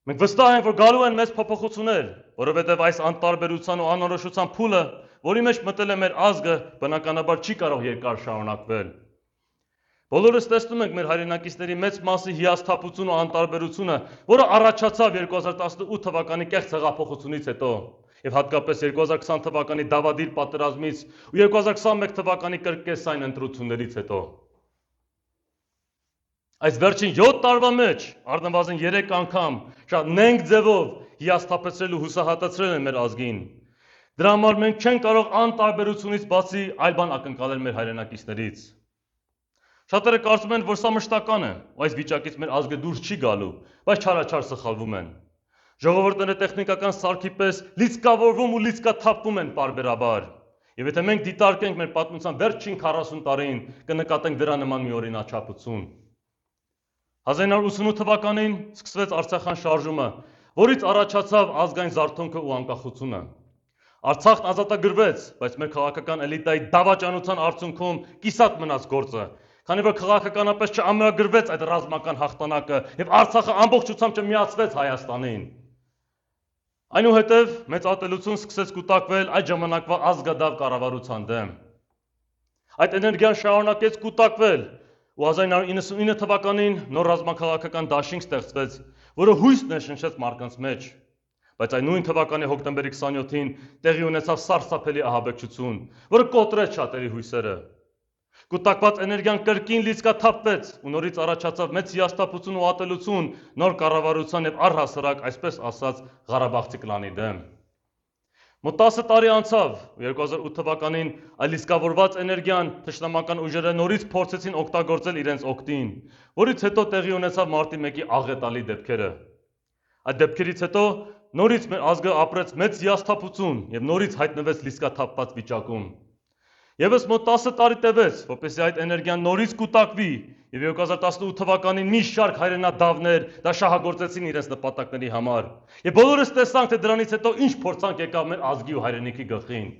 Մենք վստահ ենք, որ գալու են մեծ փոփոխություններ, որովհետև այս անտարբերության ու անորոշության փուլը, որի մեջ մտել է մեր ազգը, բնականաբար չի կարող երկար շարունակվել։ Բոլորս տեսնում ենք մեր հայրենակիցների մեծ մասի հիասթափություն ու անտարբերությունը, որը առաջացավ 2018 թվականի կեղծ հեղափոխությունից հետո, եւ հատկապես 2020 թվականի դավադիր պատերազմից ու 2021 թվականի կրկեսային ընտրություններից հետո։ Այս վերջին 7 տարվա մեջ առնվազն 3 անգամ շատ նենգ ձևով հիասթափեցրել ու հուսահատացրել են մեր ազգին։ Դրա համար մենք չենք կարող անտարբերությունից բացի այլ բան ակնկալել մեր հայրենակիցներից։ Շատերը կարծում են, որ սա մշտական է, ու այս վիճակից մեր ազգը դուրս չի գալու, բայց չարաչար սխալվում են։ Ժողովուրդները տեխնիկական սարքի պես լիցքավորվում ու լիցքաթափվում են պարբերաբար։ Եվ եթե մենք դիտարկենք մեր պատմության վերջին 40 տարին, կնկատենք դրա նման մի օրինաչափություն։ 1988 թվականին սկսվեց Արցախյան շարժումը, որից առաջացավ ազգային զարթոնքը ու անկախությունը։ Արցախն ազատագրվեց, բայց մեր քաղաքական էլիտայի դավաճանության արդյունքում կիսատ մնաց գործը, քանի որ քաղաքականապես չամրագրվեց այդ ռազմական հաղթանակը եւ Արցախը ամբողջությամբ չմիացվեց Հայաստանին։ Այնուհետև մեծ ատելություն սկսեց կուտակվել այդ ժամանակվա ազգադավ կառավարության դեմ։ Այդ էներգիան շարունակեց կուտակվել, ու 1999 թվականին նոր ռազմաքաղաքական դաշինք ստեղծվեց, որը հույս ներշնչեց մարդկանց մեջ։ Բայց այն նույն թվականի հոկտեմբերի 27-ին տեղի ունեցավ սարսափելի ահաբեկչություն, որը կոտրեց շատերի հույսերը։ Կուտակված էներգիան կրկին լիցքաթափվեց ու նորից առաջացավ մեծ հիասթափություն ու ատելություն նոր կառավարության եւ առհասարակ այսպես ասած Ղարաբաղցի կլանի դեմ։ Մոտ 10 տարի անցավ, 2008 թվականին այլ իսկավորված էներգիան թշնամական ուժերը նորից փորձեցին օգտագործել իրենց օգտին, որից հետո տեղի ունեցավ մարտի 1-ի աղետալի դեպքերը։ Այդ դեպքերից հետո նորից մեր ազգը ապրեց մեծ հիասթափություն եւ նորից հայտնվեց լիցքաթափված վիճակում։ Եվս մոտ 10 տարի տևեց, որպեսզի այդ էներգիան նորից կուտակվի եւ 2018 թվականին մի շարք հայրենադավներ դա շահագործեցին իրենց նպատակների համար։ Եվ բոլորս տեսանք, թե դրանից հետո ինչ փորձանք եկավ մեր ազգի ու հայրենիքի գլխին։